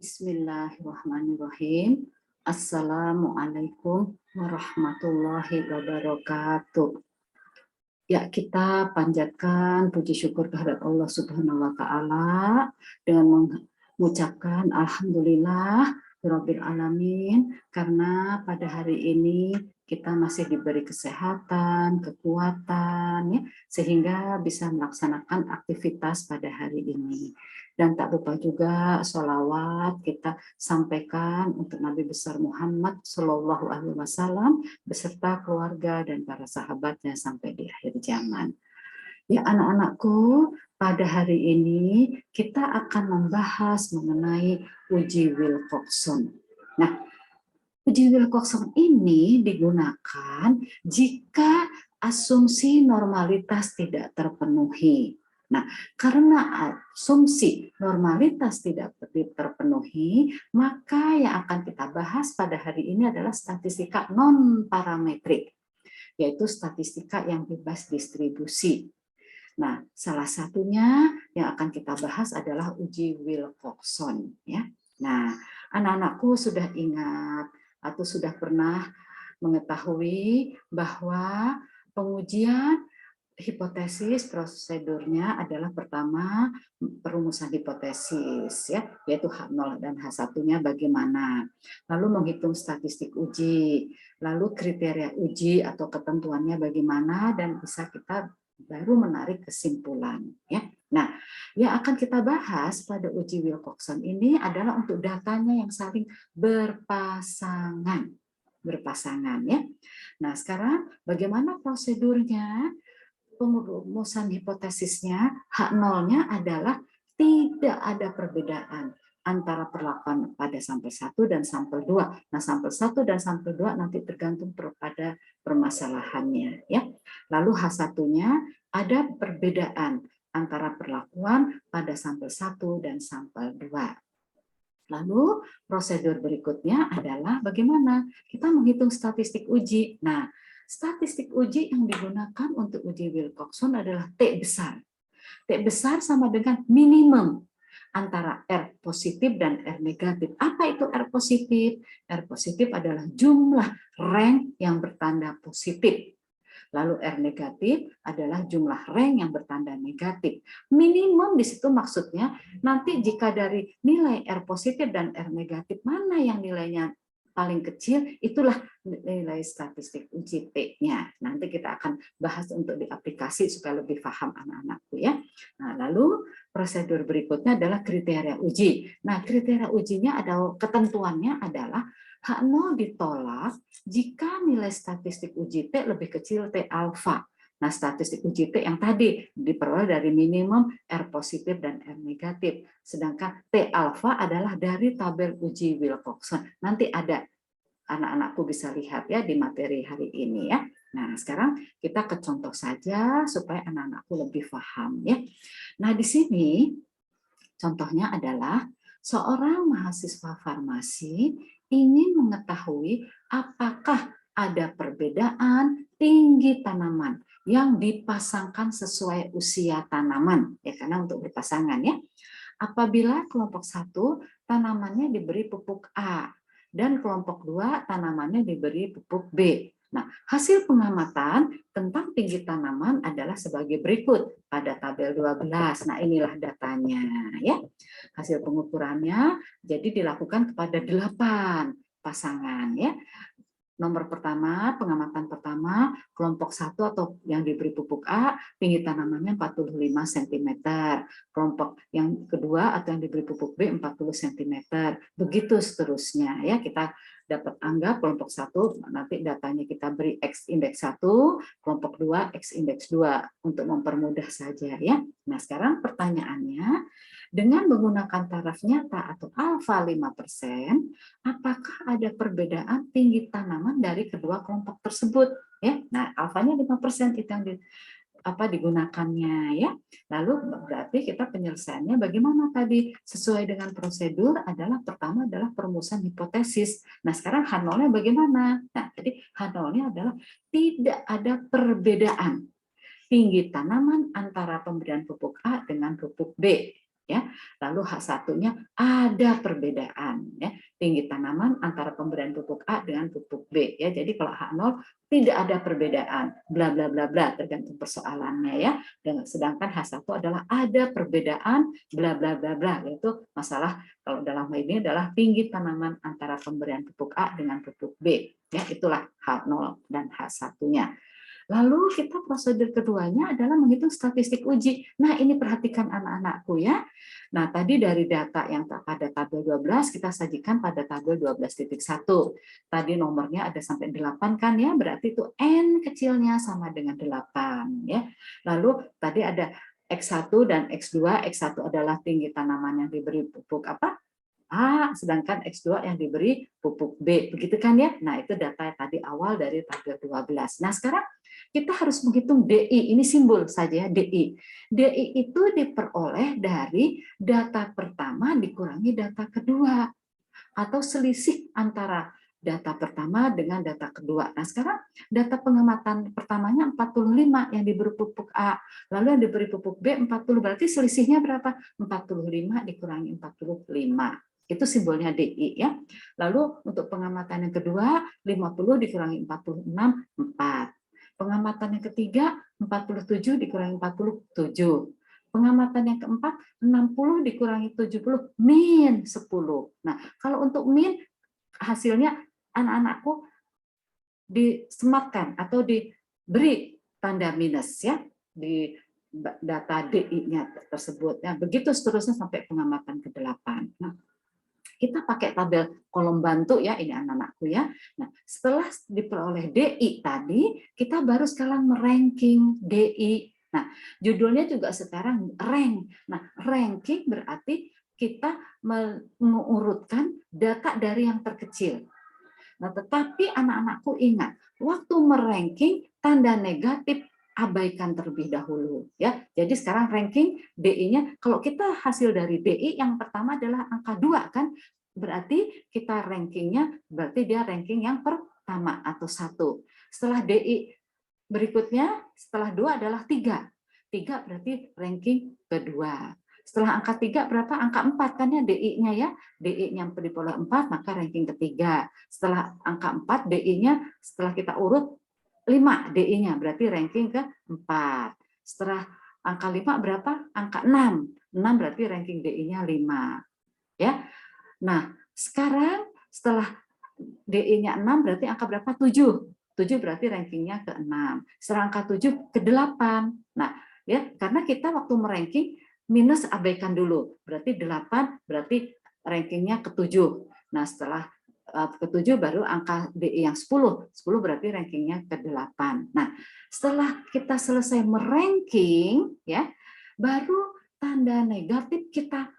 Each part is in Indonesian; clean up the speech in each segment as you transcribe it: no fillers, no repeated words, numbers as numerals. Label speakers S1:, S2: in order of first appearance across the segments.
S1: Bismillahirrahmanirrahim. Assalamualaikum warahmatullahi wabarakatuh. Ya, kita panjatkan puji syukur kehadirat Allah Subhanahu wa taala dengan mengucapkan alhamdulillah rabbil alamin, karena pada hari ini kita masih diberi kesehatan, kekuatan ya, sehingga bisa melaksanakan aktivitas pada hari ini. Dan tak lupa juga sholawat kita sampaikan untuk Nabi besar Muhammad Shallallahu Alaihi Wasallam beserta keluarga dan para sahabatnya sampai di akhir zaman. Ya anak-anakku, pada hari ini kita akan membahas mengenai uji Wilcoxon. Nah, uji Wilcoxon ini digunakan jika asumsi normalitas tidak terpenuhi. Nah, karena asumsi normalitas tidak terpenuhi, maka yang akan kita bahas pada hari ini adalah statistika non-parametrik, yaitu statistika yang bebas distribusi. Nah, salah satunya yang akan kita bahas adalah uji Wilcoxon. Ya. Nah, anak-anakku sudah ingat atau sudah pernah mengetahui bahwa pengujian hipotesis prosedurnya adalah pertama perumusan hipotesis ya, yaitu H0 dan H1-nya bagaimana. Lalu menghitung statistik uji, lalu kriteria uji atau ketentuannya bagaimana, dan bisa kita baru menarik kesimpulan ya. Nah, yang akan kita bahas pada uji Wilcoxon ini adalah untuk datanya yang saling berpasangan ya. Nah, sekarang bagaimana prosedurnya? Perumusan hipotesisnya H0-nya adalah tidak ada perbedaan antara perlakuan pada sampel 1 dan sampel 2. Nah, sampel 1 dan sampel 2 nanti tergantung pada permasalahannya ya. Lalu H1-nya ada perbedaan antara perlakuan pada sampel 1 dan sampel 2. Lalu prosedur berikutnya adalah bagaimana kita menghitung statistik uji. Nah, statistik uji yang digunakan untuk uji Wilcoxon adalah T besar. T besar sama dengan minimum antara R positif dan R negatif. Apa itu R positif? R positif adalah jumlah rank yang bertanda positif. Lalu R negatif adalah jumlah rank yang bertanda negatif. Minimum di situ maksudnya nanti jika dari nilai R positif dan R negatif mana yang nilainya paling kecil, itulah nilai statistik uji T-nya. Nanti kita akan bahas untuk di aplikasi supaya lebih paham anak-anakku ya. Nah, lalu prosedur berikutnya adalah kriteria uji. Nah, kriteria ujinya ada ketentuannya adalah H0 ditolak jika nilai statistik uji T lebih kecil T alfa. Nah, statistik uji T yang tadi diperoleh dari minimum R positif dan R negatif. Sedangkan T alfa adalah dari tabel uji Wilcoxon. Nanti ada, anak-anakku bisa lihat ya di materi hari ini ya. Nah, sekarang kita ke contoh saja supaya anak-anakku lebih paham ya. Nah, di sini contohnya adalah seorang mahasiswa farmasi ingin mengetahui apakah ada perbedaan tinggi tanaman yang dipasangkan sesuai usia tanaman, ya karena untuk berpasangan ya. Apabila kelompok 1 tanamannya diberi pupuk A dan kelompok 2 tanamannya diberi pupuk B. Nah, hasil pengamatan tentang tinggi tanaman adalah sebagai berikut pada tabel 12. Nah, inilah datanya ya. Hasil pengukurannya jadi dilakukan kepada 8 pasangan ya. Nomor pertama, pengamatan pertama, kelompok 1 atau yang diberi pupuk A, tinggi tanamannya 45 cm. Kelompok yang kedua atau yang diberi pupuk B 40 cm. Begitu seterusnya ya, kita dapat anggap kelompok 1 nanti datanya kita beri X indeks 1, kelompok 2 X indeks 2 untuk mempermudah saja ya. Nah, sekarang pertanyaannya, dengan menggunakan taraf nyata atau alfa 5%, apakah ada perbedaan tinggi tanaman dari kedua kelompok tersebut ya. Nah, alfanya 5% itu yang digunakannya ya. Lalu berarti kita penyelesaiannya bagaimana tadi? Sesuai dengan prosedur adalah pertama adalah perumusan hipotesis. Nah, sekarang H0-nya bagaimana? Nah, jadi H0-nya adalah tidak ada perbedaan tinggi tanaman antara pemberian pupuk A dengan pupuk B. ya. Lalu H1-nya ada perbedaan, ya, tinggi tanaman antara pemberian pupuk A dengan pupuk B, ya. Jadi kalau H0 tidak ada perbedaan, bla bla bla bla, tergantung persoalannya, ya. Dan sedangkan H1 adalah ada perbedaan, bla bla bla bla, yaitu masalah kalau dalam hal ini adalah tinggi tanaman antara pemberian pupuk A dengan pupuk B, ya. Itulah H0 dan H1-nya. Lalu kita prosedur keduanya adalah menghitung statistik uji. Nah, ini perhatikan anak-anakku, ya. Nah, tadi dari data yang pada tabel 12 kita sajikan pada tabel 12.1. Tadi nomornya ada sampai 8 kan, ya, berarti itu N kecilnya sama dengan 8, ya. Lalu tadi ada X1 dan X2. X1 adalah tinggi tanaman yang diberi pupuk apa? A, sedangkan X2 yang diberi pupuk B. Begitu kan, ya? Nah, itu data tadi awal dari tabel 12. Nah, sekarang kita harus menghitung DI. Ini simbol saja, ya, DI. DI itu diperoleh dari data pertama dikurangi data kedua, atau selisih antara data pertama dengan data kedua. Nah, sekarang data pengamatan pertamanya 45 yang diberi pupuk A, lalu yang diberi pupuk B 40, berarti selisihnya berapa? 45 dikurangi 45. Itu simbolnya DI, ya. Lalu untuk pengamatan yang kedua 50 dikurangi 46, 4. Pengamatan yang ketiga 47 dikurangi 47. Pengamatan yang keempat 60 dikurangi 70 min 10. Nah, kalau untuk min hasilnya anak-anakku disematkan atau diberi tanda minus, ya, di data DI-nya tersebut. Nah, begitu seterusnya sampai pengamatan ke-8. Nah, kita pakai tabel kolom bantu, ya, ini anak-anakku, ya. Nah, setelah diperoleh DI tadi, kita baru sekarang meranking DI. Nah, judulnya juga sekarang rank. Nah, ranking berarti kita mengurutkan data dari yang terkecil. Nah, tetapi anak-anakku ingat, waktu meranking tanda negatif abaikan terlebih dahulu, ya. Jadi sekarang ranking DI-nya, kalau kita hasil dari DI yang pertama adalah angka 2 kan, berarti kita rankingnya berarti dia ranking yang pertama atau 1. Setelah DI berikutnya setelah 2 adalah 3. 3 berarti ranking kedua. Setelah angka 3 berapa? Angka 4 kan, ya, DI-nya, ya. DI-nya diperoleh 4, maka ranking ketiga. Setelah angka 4 DI-nya setelah kita urut 5 DI-nya, berarti ranking ke-4. Setelah angka 5 berapa? Angka 6. 6 berarti ranking DI-nya 5. Ya. Nah, sekarang setelah DI-nya 6 berarti angka berapa? 7. 7 berarti rankingnya ke-6. Setelah angka 7 ke-8. Nah, ya, karena kita waktu meranking minus abaikan dulu. Berarti 8 berarti rankingnya ke-7. Nah, setelah ke-7 baru angka DI yang 10. 10 berarti rankingnya ke-8. Nah, setelah kita selesai meranking, ya, baru tanda negatif kita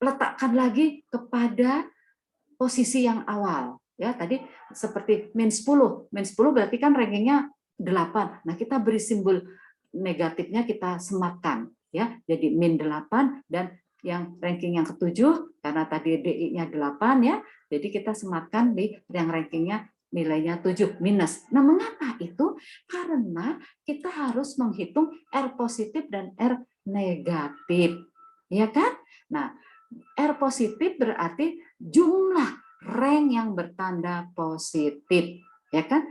S1: letakkan lagi kepada posisi yang awal. Ya, tadi seperti min 10. Min 10 berarti kan rankingnya 8. Nah, kita beri simbol negatifnya, kita sematkan, ya. Jadi min 8 dan yang ranking yang ke-7 karena tadi DI-nya 8, ya. Jadi kita sematkan di yang rankingnya nilainya 7 minus. Nah, mengapa itu? Karena kita harus menghitung R positif dan R negatif. Ya kan? Nah, R positif berarti jumlah rank yang bertanda positif. Ya kan?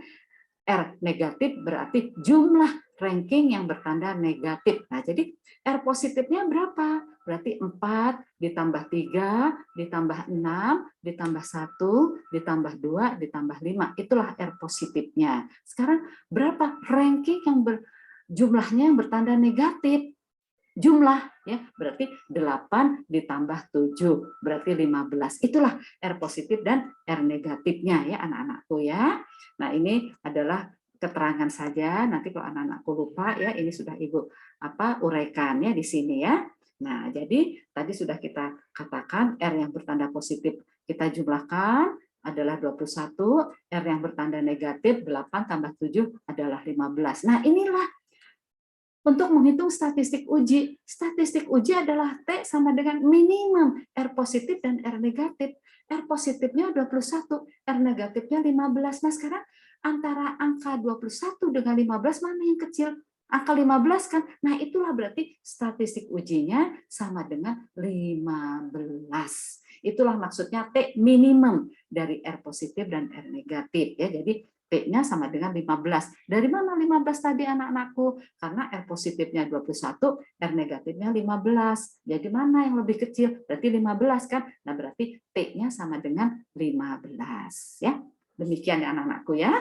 S1: R negatif berarti jumlah ranking yang bertanda negatif. Nah, jadi R positifnya berapa? Berarti 4 ditambah 3 ditambah 6 ditambah 1 ditambah 2 ditambah 5. Itulah R positifnya. Sekarang berapa ranking yang jumlahnya yang bertanda negatif? Jumlah, ya, berarti 8 ditambah 7 berarti 15. Itulah R positif dan R negatifnya, ya, anak-anakku, ya. Nah, ini adalah keterangan saja, nanti kalau anak-anakku lupa, ya, ini sudah Ibu uraikannya di sini, ya. Nah, jadi tadi sudah kita katakan R yang bertanda positif kita jumlahkan adalah 21, R yang bertanda negatif 8 tambah 7 adalah 15. Nah, inilah untuk menghitung statistik uji. Statistik uji adalah T sama dengan minimum R positif dan R negatif. R positifnya 21, R negatifnya 15. Nah, sekarang antara angka 21 dengan 15 mana yang kecil? Angka 15 kan? Nah, itulah berarti statistik ujinya sama dengan 15. Itulah maksudnya T minimum dari R positif dan R negatif ya. Jadi T-nya sama dengan 15. Dari mana 15 tadi anak-anakku? Karena R positifnya 21, R negatifnya 15. Jadi mana yang lebih kecil? Berarti 15 kan? Nah, berarti T-nya sama dengan 15 ya. Demikian ya anak-anakku ya.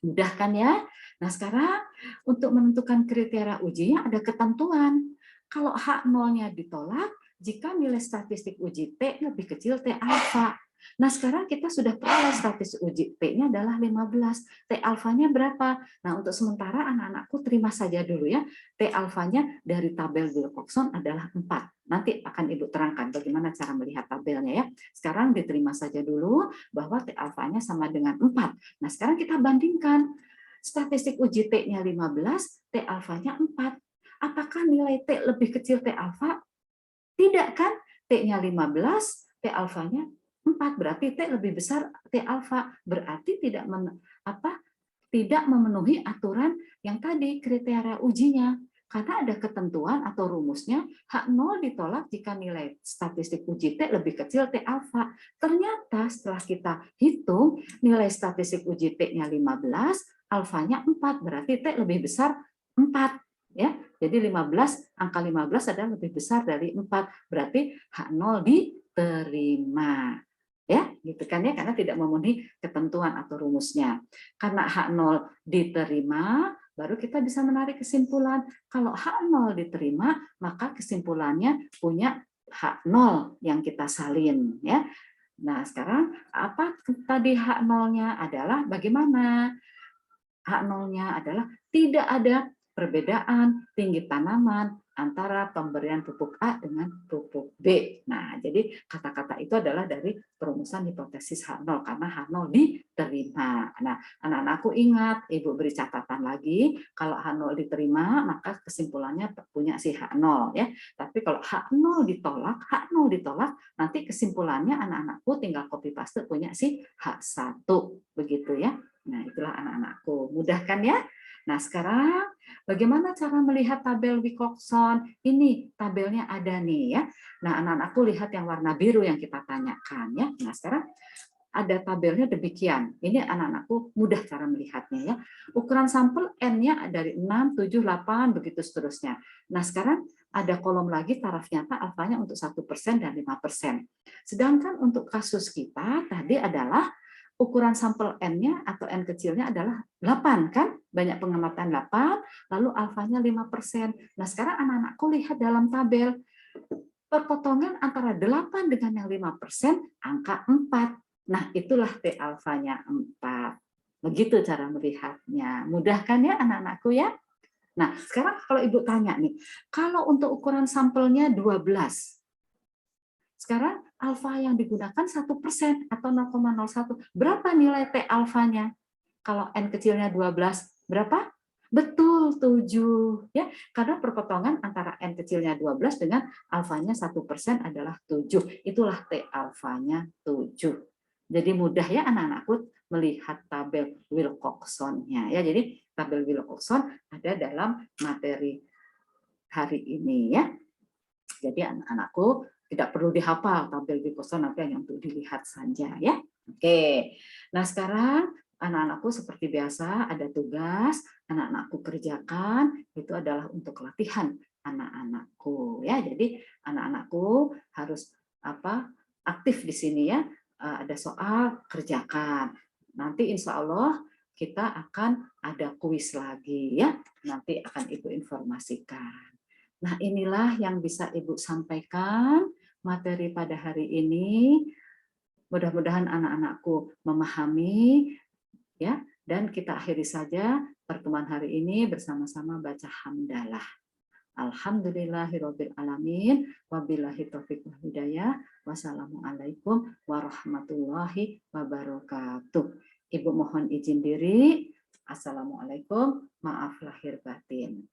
S1: Mudah kan ya? Nah, sekarang untuk menentukan kriteria ujinya ada ketentuan. Kalau H0-nya ditolak, jika nilai statistik uji T lebih kecil T alfa. Nah, sekarang kita sudah peroleh statistik uji T-nya adalah 15. T alfanya berapa? Nah, untuk sementara anak-anakku terima saja dulu ya. T alfanya dari tabel Wilcoxon adalah 4. Nanti akan Ibu terangkan bagaimana cara melihat tabelnya ya. Sekarang diterima saja dulu bahwa T alfanya sama dengan 4. Nah, sekarang kita bandingkan. Statistik uji T-nya 15, T alfanya 4. Apakah nilai T lebih kecil T alfa? Tidak kan? T-nya 15, T alfanya 4. Berarti T lebih besar T alfa. Berarti tidak memenuhi aturan yang tadi kriteria ujinya. Karena ada ketentuan atau rumusnya H0 ditolak jika nilai statistik uji T lebih kecil T alfa. Ternyata setelah kita hitung nilai statistik uji T-nya 15, alfanya 4, berarti T lebih besar 4 ya. Jadi 15, angka 15 adalah lebih besar dari 4, berarti H0 diterima. Ya, gitu kan ya, karena tidak memenuhi ketentuan atau rumusnya. Karena H0 diterima, baru kita bisa menarik kesimpulan. Kalau H0 diterima, maka kesimpulannya punya H0 yang kita salin ya. Nah, sekarang apa tadi H0-nya adalah bagaimana? H0-nya adalah tidak ada perbedaan tinggi tanaman antara pemberian pupuk A dengan pupuk B. Nah, jadi kata-kata itu adalah dari perumusan hipotesis H0 karena H0 diterima. Nah, anak-anakku ingat, Ibu beri catatan lagi, kalau H0 diterima maka kesimpulannya punya si H0 ya. Tapi kalau H0 ditolak, nanti kesimpulannya anak-anakku tinggal copy paste punya si H1 begitu ya. Nah, itulah anak-anakku. Mudah kan ya? Nah, sekarang bagaimana cara melihat tabel Wilcoxon? Ini tabelnya ada nih ya. Nah, anak-anakku lihat yang warna biru yang kita tanyakan ya. Nah, sekarang ada tabelnya demikian. Ini anak-anakku mudah cara melihatnya ya. Ukuran sampel N-nya dari 6, 7, 8, begitu seterusnya. Nah, sekarang ada kolom lagi taraf nyata alfanya untuk 1% dan 5%. Sedangkan untuk kasus kita tadi adalah ukuran sampel N-nya atau N kecilnya adalah 8 kan? Banyak pengamatan 8, lalu alfanya 5%. Nah, sekarang anak-anakku lihat dalam tabel perpotongan antara 8 dengan yang 5%, angka 4. Nah, itulah T alfanya 4. Begitu cara melihatnya. Mudah kan ya anak-anakku ya? Nah, sekarang kalau Ibu tanya nih, kalau untuk ukuran sampelnya 12, sekarang alfa yang digunakan 1% atau 0,01. Berapa nilai T alfanya? Kalau N kecilnya 12, berapa? Betul, 7. Ya, karena perpotongan antara N kecilnya 12 dengan alfanya 1% adalah 7. Itulah T alfanya 7. Jadi mudah ya anak-anakku melihat tabel Wilcoxon-nya. Ya, jadi tabel Wilcoxon ada dalam materi hari ini ya. Jadi anak-anakku tidak perlu dihafal tabel Wilcoxon, nanti hanya untuk dilihat saja ya. Oke. Nah, sekarang anak-anakku seperti biasa ada tugas anak-anakku kerjakan, itu adalah untuk latihan anak-anakku ya. Jadi anak-anakku harus aktif di sini ya. Ada soal kerjakan. Nanti insya Allah kita akan ada kuis lagi ya. Nanti akan Ibu informasikan. Nah, inilah yang bisa Ibu sampaikan materi pada hari ini. Mudah-mudahan anak-anakku memahami ya, dan kita akhiri saja pertemuan hari ini bersama-sama baca hamdalah. Alhamdulillahirabbil alamin, wabillahi taufiq wal hidayah. Wassalamualaikum warahmatullahi wabarakatuh. Ibu mohon izin diri. Assalamualaikum, maaf lahir batin.